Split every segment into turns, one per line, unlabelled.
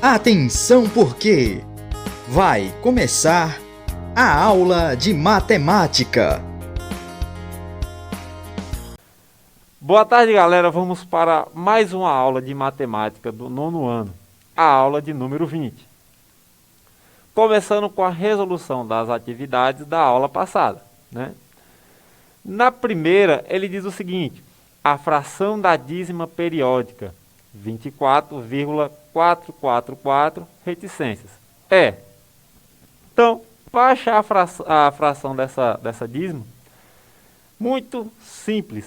Atenção porque vai começar a aula de matemática.
Boa tarde, galera. Vamos para mais uma aula de matemática do nono ano, a aula de número 20. Começando com a resolução das atividades da aula passada, né? Na primeira, ele diz o seguinte: a fração da dízima periódica, 24,444 reticências. Então, para achar a fração dessa dízima, muito simples.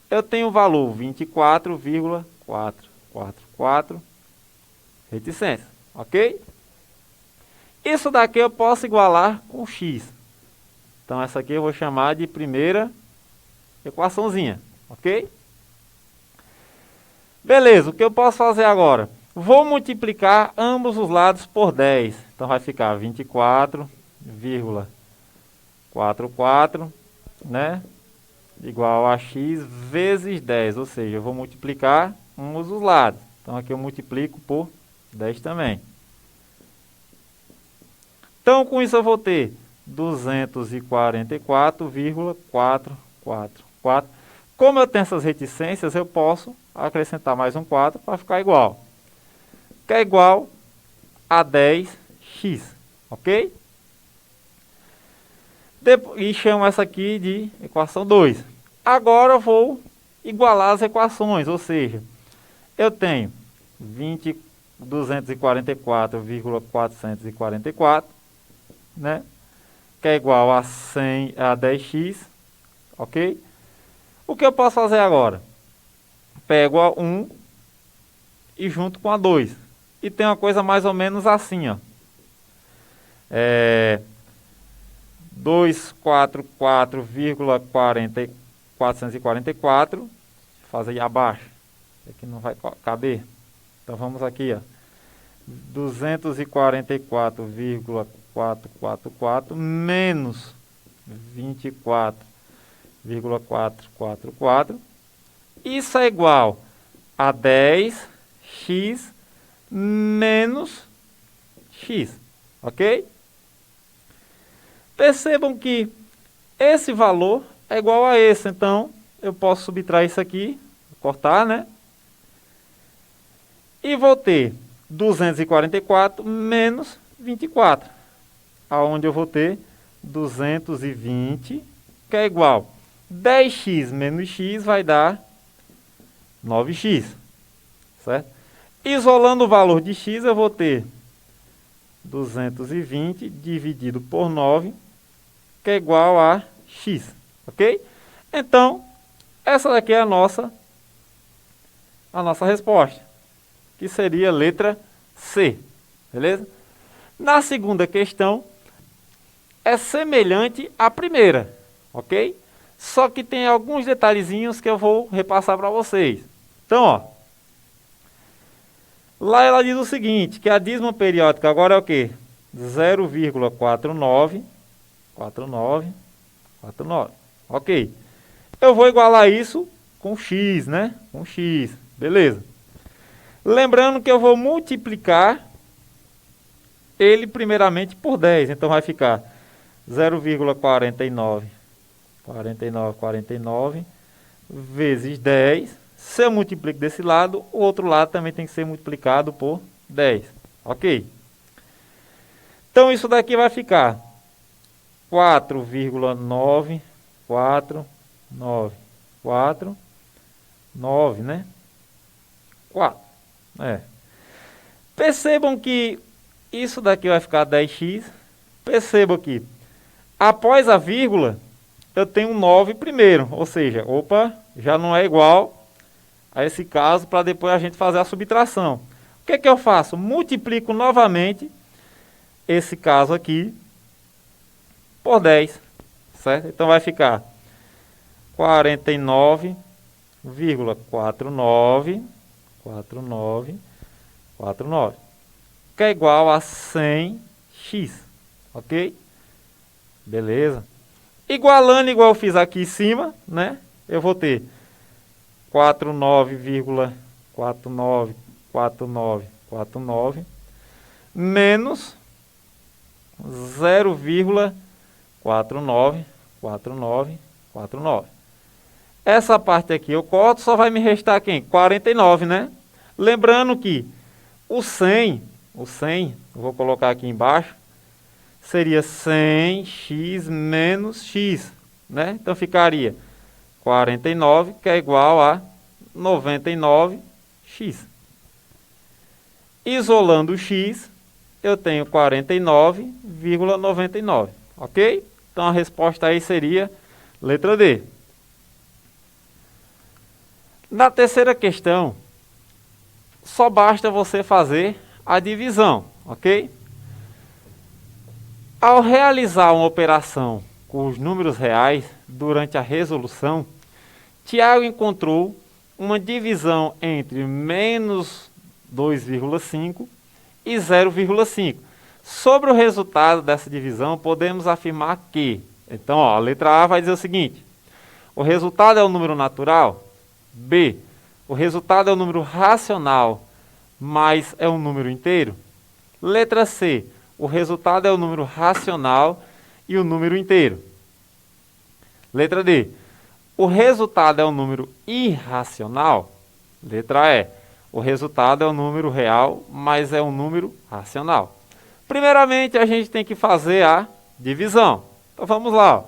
Eu tenho o valor 24,444 reticências, ok? Isso daqui eu posso igualar com x. Então, essa aqui eu vou chamar de primeira equaçãozinha, ok? Beleza, o que eu posso fazer agora? Vou multiplicar ambos os lados por 10. Então, vai ficar 24,44, né? Igual a x vezes 10, ou seja, eu vou multiplicar ambos os lados. Então, aqui eu multiplico por 10 também. Então, com isso eu vou ter 244,444. Como eu tenho essas reticências, eu posso acrescentar mais um 4 para ficar igual. Que é igual a 10x, ok? E chamo essa aqui de equação 2. Agora eu vou igualar as equações, ou seja, eu tenho 244,444, né? Que é igual a 10x, ok? O que eu posso fazer agora? Pego a 1 e junto com a 2. E tem uma coisa mais ou menos assim, ó. 244,444. Fazer aí abaixo. Aqui não vai caber. Então vamos aqui, ó. 244,444 menos 24,444. Isso é igual a 10x menos x, ok? Percebam que esse valor é igual a esse, então eu posso subtrair isso aqui, cortar, né? E vou ter 244 menos 24, aonde eu vou ter 220, que é igual 10x menos x vai dar 9x, certo? Isolando o valor de x, eu vou ter 220 dividido por 9, que é igual a x, ok? Então, essa daqui é a nossa resposta, que seria a letra C, beleza? Na segunda questão, é semelhante à primeira, ok? Só que tem alguns detalhezinhos que eu vou repassar para vocês. Então, ó, lá ela diz o seguinte, que a dízima periódica agora é o quê? 0,49, 49, ok. Eu vou igualar isso com x, né? Com x, beleza. Lembrando que eu vou multiplicar ele primeiramente por 10. Então vai ficar 0,49, 49 vezes 10. Se eu multiplico desse lado, o outro lado também tem que ser multiplicado por 10. Ok? Então isso daqui vai ficar 4,949, né? 4. Percebam que isso daqui vai ficar 10x. Percebam que após a vírgula, eu tenho um 9 primeiro. Ou seja, já não é igual a esse caso para depois a gente fazer a subtração. O que é que eu faço? Multiplico novamente esse caso aqui por 10, certo? Então vai ficar 49,49, que é igual a 100x, ok? Beleza? Igualando igual eu fiz aqui em cima, né? Eu vou ter 49,494949 menos 0,494949. Essa parte aqui eu corto, só vai me restar quem? 49, né? Lembrando que o 100, eu vou colocar aqui embaixo, seria 100x menos x, né? Então ficaria 49, que é igual a 99x. Isolando o x, eu tenho 49,99, ok? Então a resposta aí seria letra D. Na terceira questão, só basta você fazer a divisão, ok? Ao realizar uma operação com os números reais durante a resolução, Tiago encontrou uma divisão entre menos 2,5 e 0,5. Sobre o resultado dessa divisão, podemos afirmar que, então, ó, a letra A vai dizer o seguinte: o resultado é o número natural. B, o resultado é o número racional, mas é um número inteiro. Letra C, o resultado é o número racional e o número inteiro. Letra D, o resultado é um número irracional. Letra E, o resultado é um número real, mas é um número racional. Primeiramente, a gente tem que fazer a divisão. Então vamos lá.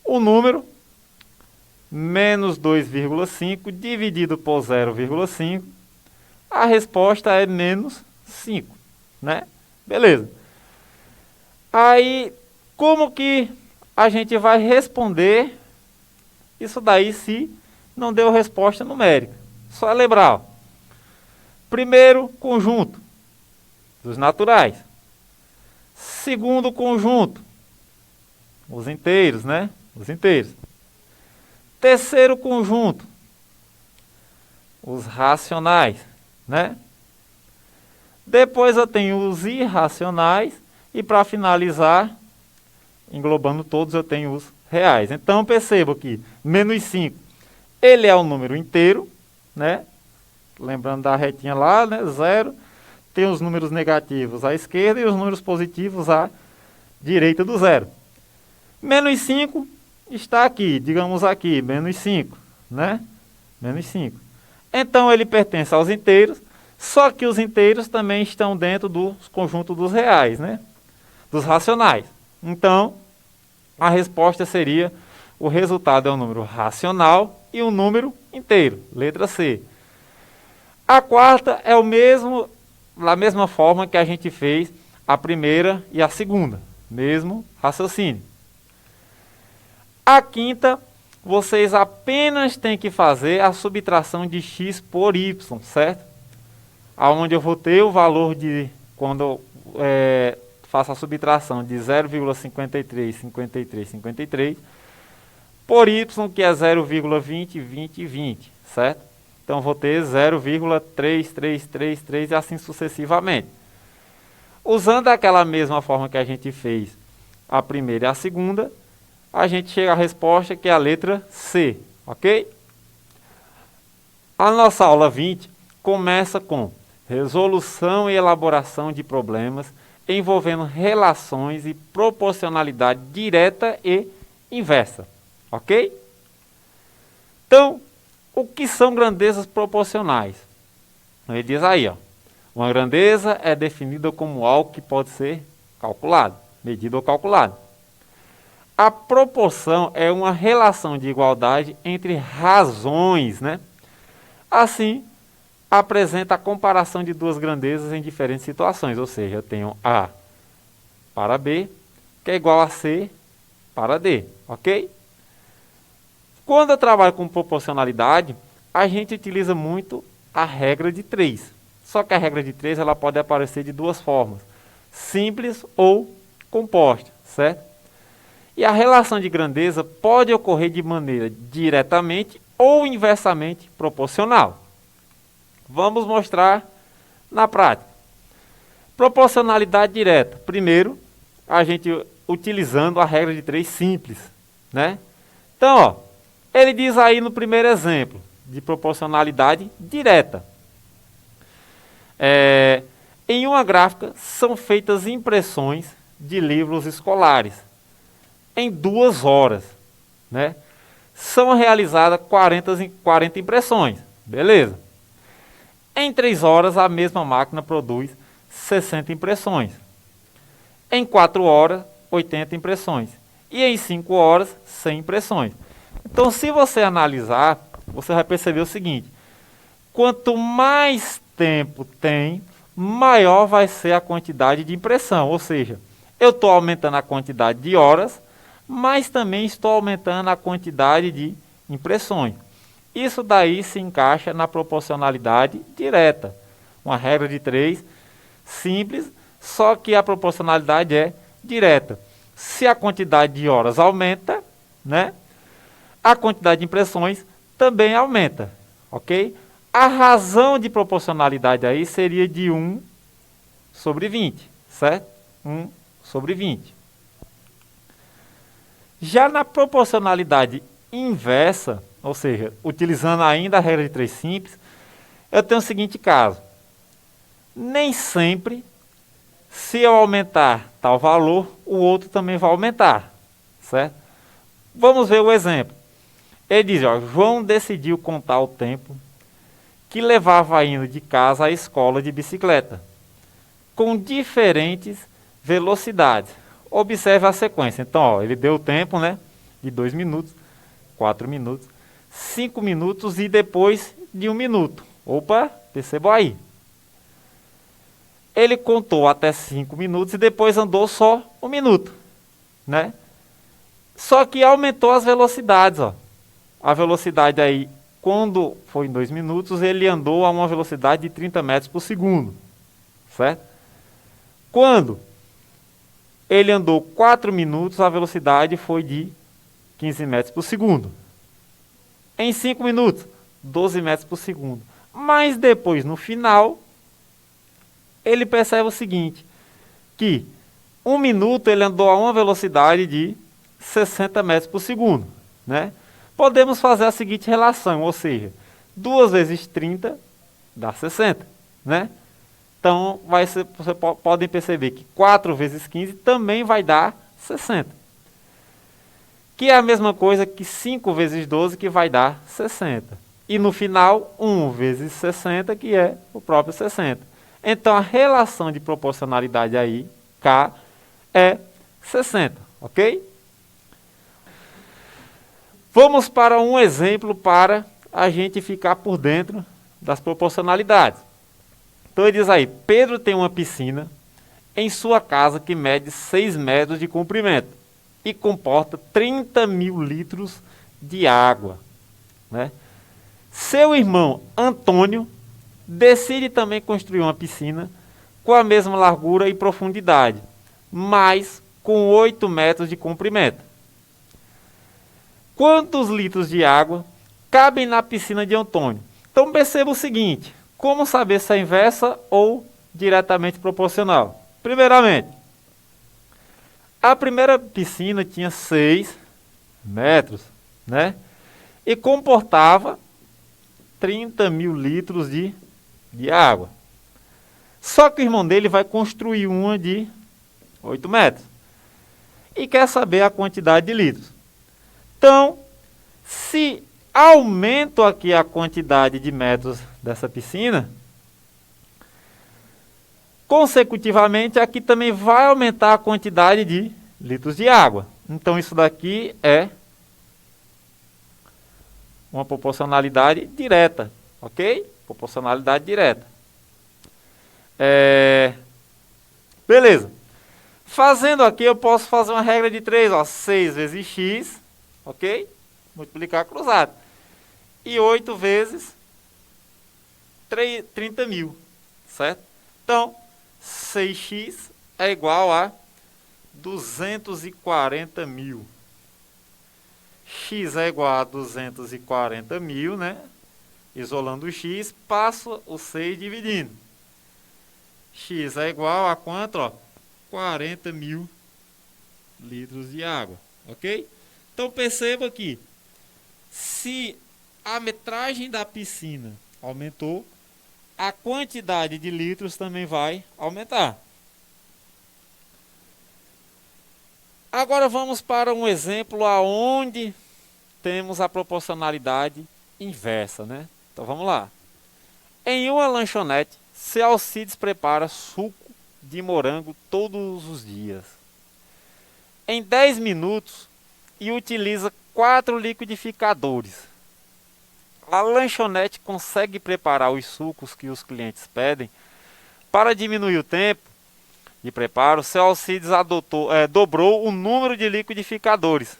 O número menos 2,5 dividido por 0,5, a resposta é menos 5, né? Beleza. Aí, como que a gente vai responder isso daí se não deu resposta numérica? Só lembrar, ó. Primeiro conjunto dos naturais. Segundo conjunto, os inteiros, né? Os inteiros. Terceiro conjunto, os racionais, né? Depois eu tenho os irracionais e para finalizar, englobando todos, eu tenho os reais. Então percebo que menos 5, ele é um número inteiro, né? Lembrando da retinha lá, né? 0. Tem os números negativos à esquerda e os números positivos à direita do 0. Menos 5 está aqui, digamos aqui, menos 5, né? Menos 5. Então ele pertence aos inteiros, só que os inteiros também estão dentro do conjunto dos reais, né? Dos racionais. Então, a resposta seria: o resultado é um número racional e um número inteiro. Letra C. A quarta é da mesma forma que a gente fez a primeira e a segunda. Mesmo raciocínio. A quinta, vocês apenas têm que fazer a subtração de x por y, certo? Onde eu vou ter o valor de, quando eu faço a subtração de 0,535353 por y, que é 0,202020, certo? Então vou ter 0,3333 e assim sucessivamente. Usando aquela mesma forma que a gente fez a primeira e a segunda, a gente chega à resposta que é a letra C, ok? A nossa aula 20 começa com resolução e elaboração de problemas envolvendo relações e proporcionalidade direta e inversa, ok? Então, o que são grandezas proporcionais? Ele diz aí, ó, uma grandeza é definida como algo que pode ser calculado, medido ou calculado. A proporção é uma relação de igualdade entre razões, né? Assim, apresenta a comparação de duas grandezas em diferentes situações, ou seja, eu tenho A para B, que é igual a C para D, ok? Quando eu trabalho com proporcionalidade, a gente utiliza muito a regra de 3. Só que a regra de 3 ela pode aparecer de duas formas, simples ou composta, certo? E a relação de grandeza pode ocorrer de maneira diretamente ou inversamente proporcional. Vamos mostrar na prática. Proporcionalidade direta. Primeiro, a gente utilizando a regra de 3 simples, né? Então, ó, ele diz aí no primeiro exemplo de proporcionalidade direta. Em numa gráfica são feitas impressões de livros escolares em 2 horas, né? São realizadas 40 impressões, beleza? Em 3 horas, a mesma máquina produz 60 impressões. Em 4 horas, 80 impressões. E em 5 horas, 100 impressões. Então, se você analisar, você vai perceber o seguinte: quanto mais tempo tem, maior vai ser a quantidade de impressão. Ou seja, eu estou aumentando a quantidade de horas, mas também estou aumentando a quantidade de impressões. Isso daí se encaixa na proporcionalidade direta. Uma regra de 3, simples, só que a proporcionalidade é direta. Se a quantidade de horas aumenta, né, a quantidade de impressões também aumenta, ok? A razão de proporcionalidade aí seria de 1/20, certo? 1/20. Já na proporcionalidade inversa, ou seja, utilizando ainda a regra de 3 simples, eu tenho o seguinte caso: nem sempre, se eu aumentar tal valor, o outro também vai aumentar, certo? Vamos ver o exemplo. Ele diz, ó, João decidiu contar o tempo que levava indo de casa à escola de bicicleta, com diferentes velocidades. Observe a sequência. Então, ó, ele deu o tempo, né, de 2 minutos, 4 minutos, 5 minutos e depois de 1 minuto. Opa, percebam aí. Ele contou até 5 minutos e depois andou só 1 minuto, né? Só que aumentou as velocidades, ó. A velocidade aí, quando foi em 2 minutos, ele andou a uma velocidade de 30 metros por segundo, certo? Quando ele andou 4 minutos, a velocidade foi de 15 metros por segundo. Em 5 minutos, 12 metros por segundo. Mas depois, no final, ele percebe o seguinte, que 1 minuto ele andou a uma velocidade de 60 metros por segundo, né? Podemos fazer a seguinte relação, ou seja, 2 vezes 30 dá 60, né? Então, vocês podem perceber que 4 vezes 15 também vai dar 60. Que é a mesma coisa que 5 vezes 12, que vai dar 60. E no final, 1 vezes 60, que é o próprio 60. Então, a relação de proporcionalidade aí, K, é 60, ok? Vamos para um exemplo para a gente ficar por dentro das proporcionalidades. Então ele diz aí, Pedro tem uma piscina em sua casa que mede 6 metros de comprimento e comporta 30 mil litros de água, né? Seu irmão Antônio decide também construir uma piscina com a mesma largura e profundidade, mas com 8 metros de comprimento. Quantos litros de água cabem na piscina de Antônio? Então perceba o seguinte, como saber se é inversa ou diretamente proporcional? Primeiramente, a primeira piscina tinha 6 metros, né? E comportava 30 mil litros de água. Só que o irmão dele vai construir uma de 8 metros. E quer saber a quantidade de litros. Então, se aumento aqui a quantidade de metros dessa piscina, consecutivamente aqui também vai aumentar a quantidade de litros de água. Então, isso daqui é uma proporcionalidade direta, ok? Proporcionalidade direta. Beleza. Fazendo aqui, eu posso fazer uma regra de 3, ó, 6 vezes x, ok? Multiplicar cruzado. E 8 vezes 30 mil, certo? Então, 6x é igual a 240 mil. X é igual a 240 mil, né? Isolando o x, passo o 6 dividindo. X é igual a quanto? Ó? 40 mil litros de água, ok? Então perceba que se a metragem da piscina aumentou, a quantidade de litros também vai aumentar. Agora vamos para um exemplo aonde temos a proporcionalidade inversa, né? Então vamos lá. Em uma lanchonete, seu Alcides prepara suco de morango todos os dias. Em 10 minutos e utiliza 4 liquidificadores. A lanchonete consegue preparar os sucos que os clientes pedem. Para diminuir o tempo de preparo, seu Alcides dobrou o número de liquidificadores.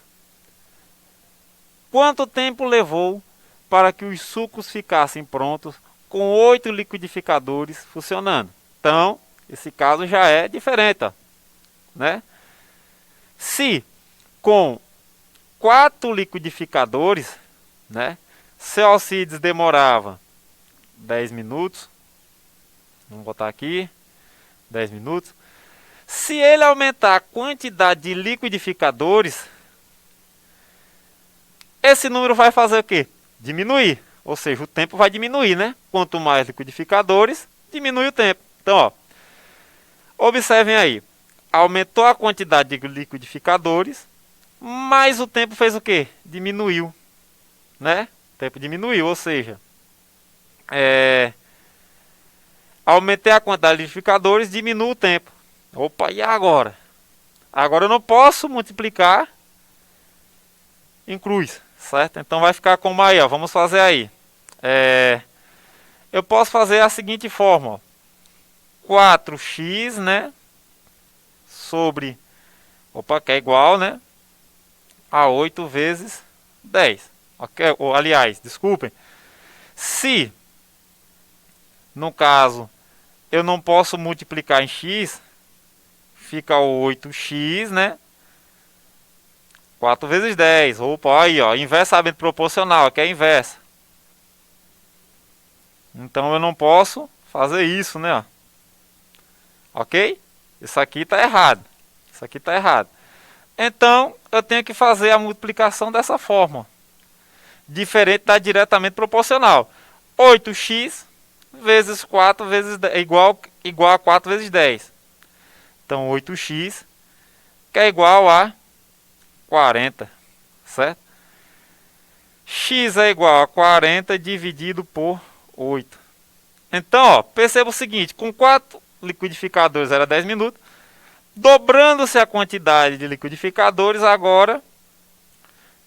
Quanto tempo levou para que os sucos ficassem prontos com 8 liquidificadores funcionando? Então, esse caso já é diferente, ó, né? Se com 4 liquidificadores, né, seu Alcides demorava 10 minutos, vamos botar aqui, 10 minutos. Se ele aumentar a quantidade de liquidificadores, esse número vai fazer o quê? Diminuir. Ou seja, o tempo vai diminuir, né? Quanto mais liquidificadores, diminui o tempo. Então, ó, observem aí. Aumentou a quantidade de liquidificadores, mas o tempo fez o quê? Diminuiu, né? O tempo diminuiu, ou seja, aumentei a quantidade de liquidificadores, diminui o tempo. Opa, e agora? Agora eu não posso multiplicar em cruz, certo? Então vai ficar como aí, ó. Vamos fazer aí. Eu posso fazer a seguinte forma, ó. 4x, né? Sobre, opa, que é igual, né? A 8 vezes 10. Okay? Ou, aliás, desculpem. Se, no caso, eu não posso multiplicar em x, fica 8x, né? 4 vezes 10. Opa, aí, ó. Inversamente proporcional, aqui é inversa. Então eu não posso fazer isso, né? Ok? Isso aqui está errado. Isso aqui está errado. Então eu tenho que fazer a multiplicação dessa forma. Diferente da diretamente proporcional. 8x vezes 4 vezes 10, igual a 4 vezes 10. Então 8x que é igual a 40, certo? X é igual a 40 dividido por 8. Então, ó, perceba o seguinte, com 4 liquidificadores era 10 minutos, dobrando-se a quantidade de liquidificadores, agora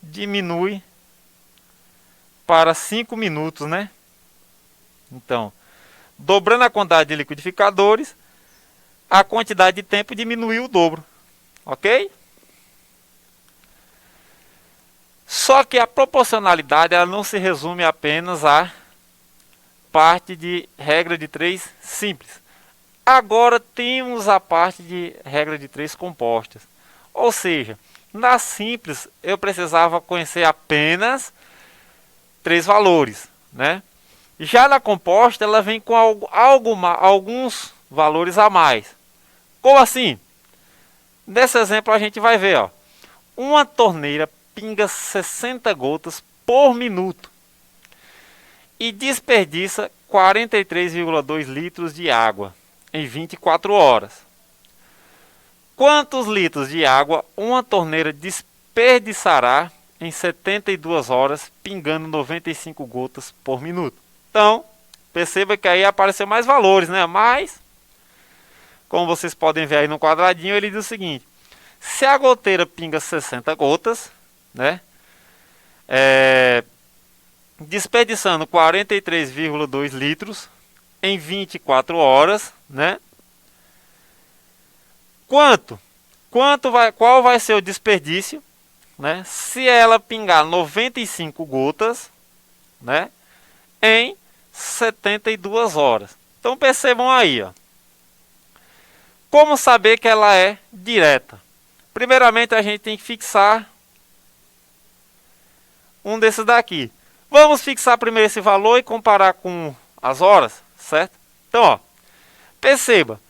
diminui para 5 minutos, né? Então, dobrando a quantidade de liquidificadores, a quantidade de tempo diminuiu o dobro, ok? Só que a proporcionalidade ela não se resume apenas à parte de regra de 3 simples. Agora temos a parte de regra de 3 compostas. Ou seja, na simples eu precisava conhecer apenas 3 valores, né? Já na composta ela vem com alguns valores a mais. Como assim? Nesse exemplo a gente vai ver, ó, uma torneira pinga 60 gotas por minuto e desperdiça 43,2 litros de água em 24 horas. Quantos litros de água uma torneira desperdiçará em 72 horas, pingando 95 gotas por minuto? Então, perceba que aí apareceu mais valores, né? Mas, como vocês podem ver aí no quadradinho, ele diz o seguinte: se a goteira pinga 60 gotas, né? Desperdiçando 43,2 litros em 24 horas, né? Qual vai ser o desperdício, né? Se ela pingar 95 gotas, né? Em 72 horas. Então percebam aí, ó. Como saber que ela é direta? Primeiramente a gente tem que fixar um desses daqui. Vamos fixar primeiro esse valor e comparar com as horas, certo? Então, ó, perceba,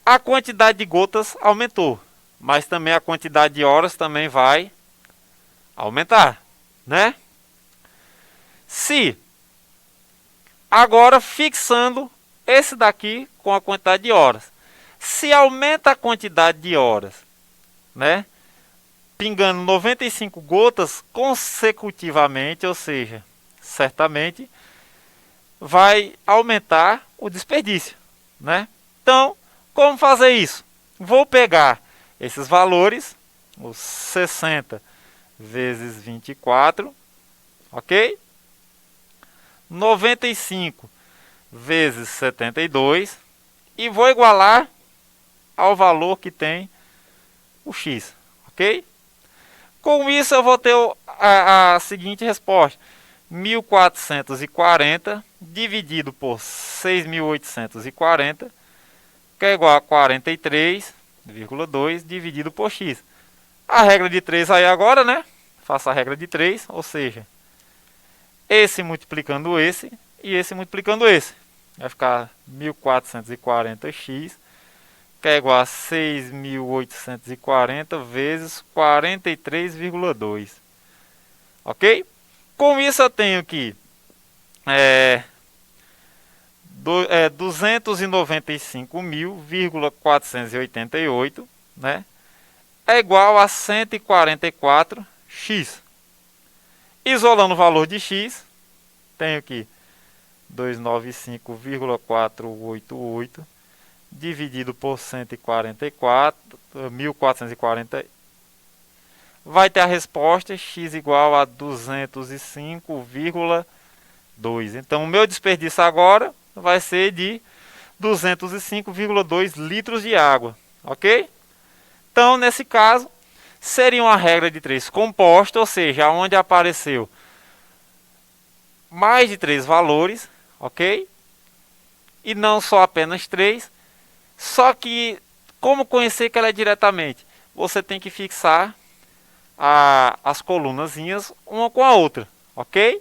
a quantidade de gotas aumentou, mas também a quantidade de horas também vai aumentar, né? Se agora fixando esse daqui com a quantidade de horas. Se aumenta a quantidade de horas, né, pingando 95 gotas consecutivamente, ou seja, certamente vai aumentar o desperdício, né? Então, como fazer isso? Vou pegar esses valores, os 60 vezes 24, ok? 95 vezes 72 e vou igualar ao valor que tem o x, ok? Com isso eu vou ter a seguinte resposta: 1440 dividido por 6.840, que é igual a 43,2 dividido por x. A regra de 3 aí agora, né? Faça a regra de 3, ou seja, esse multiplicando esse e esse multiplicando esse. Vai ficar 1440x, que é igual a 6.840 vezes 43,2. Ok? Com isso eu tenho que 295.488, né? É igual a 144x. Isolando o valor de x, tenho que 295,488 dividido por 1.440 vai ter a resposta x igual a 205,2. Então o meu desperdício agora vai ser de 205,2 litros de água, ok? Então nesse caso seria uma regra de 3 composta, ou seja, onde apareceu mais de 3 valores, ok? E não só apenas 3. Só que, como conhecer que ela é diretamente? Você tem que fixar as colunazinhas uma com a outra, ok?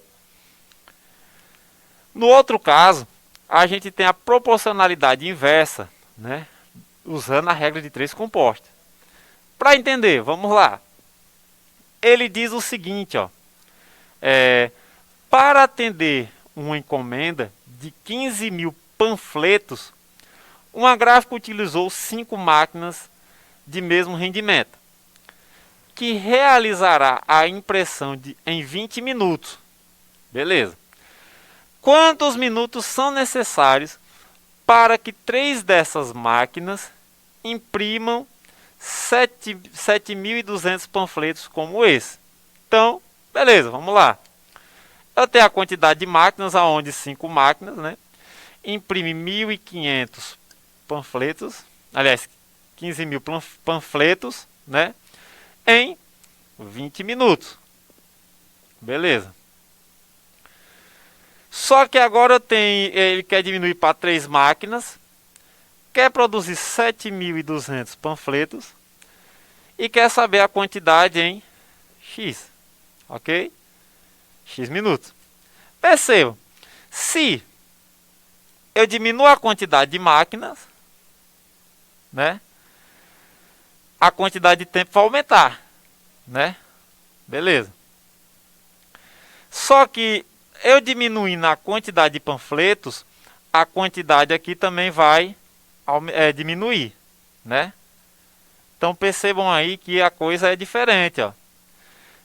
No outro caso, a gente tem a proporcionalidade inversa, né? Usando a regra de 3 composta. Para entender, vamos lá. Ele diz o seguinte, ó. Para atender uma encomenda de 15.000 panfletos, uma gráfica utilizou 5 máquinas de mesmo rendimento, que realizará a impressão em 20 minutos. Beleza. Quantos minutos são necessários para que 3 dessas máquinas imprimam 7.200 panfletos como esse? Então, beleza, vamos lá. Eu tenho a quantidade de máquinas, aonde 5 máquinas, né, imprime 1.500 panfletos, aliás, 15.000 panfletos, né, em 20 minutos. Beleza. Só que agora ele quer diminuir para 3 máquinas, quer produzir 7.200 panfletos e quer saber a quantidade em x, ok? X minutos. Percebam, se eu diminuo a quantidade de máquinas, né, a quantidade de tempo vai aumentar, né? Beleza. Só que eu diminuindo a quantidade de panfletos, a quantidade aqui também vai diminuir, né? Então percebam aí que a coisa é diferente, ó.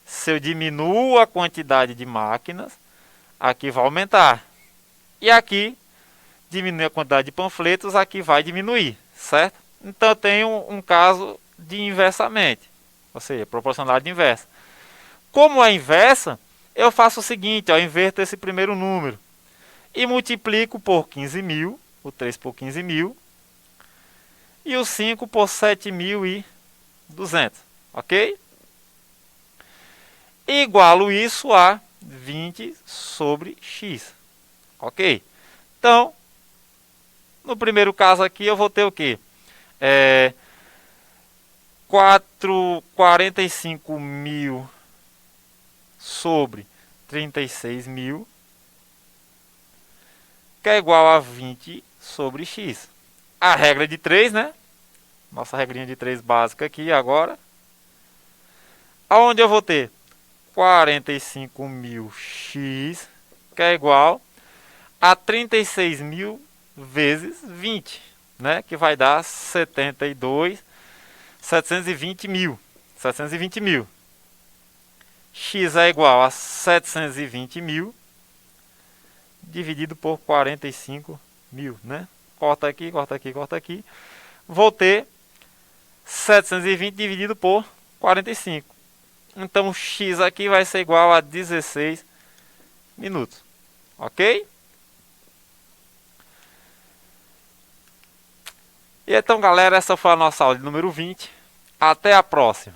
Se eu diminuo a quantidade de máquinas, aqui vai aumentar. E aqui, diminuir a quantidade de panfletos, aqui vai diminuir, certo? Então eu tenho um caso de inversamente, ou seja, proporcionalidade inversa. Como é inversa, eu faço o seguinte, ó, inverto esse primeiro número e multiplico por 15.000, o 3 por 15.000 e o 5 por 7.200, ok? E igualo isso a 20 sobre x, ok? Então, no primeiro caso aqui eu vou ter o quê? 45.000 sobre 36.000, que é igual a 20 sobre x. A regra de 3, né? Nossa regrinha de 3 básica aqui agora. Aonde eu vou ter 45.000x, que é igual a 36.000 vezes 20, né? Que vai dar 720 mil. X é igual a 720 mil dividido por 45 mil, né? Corta aqui, corta aqui, corta aqui. Vou ter 720 dividido por 45. Então, X aqui vai ser igual a 16 minutos. Ok? E então, galera, essa foi a nossa aula de número 20. Até a próxima.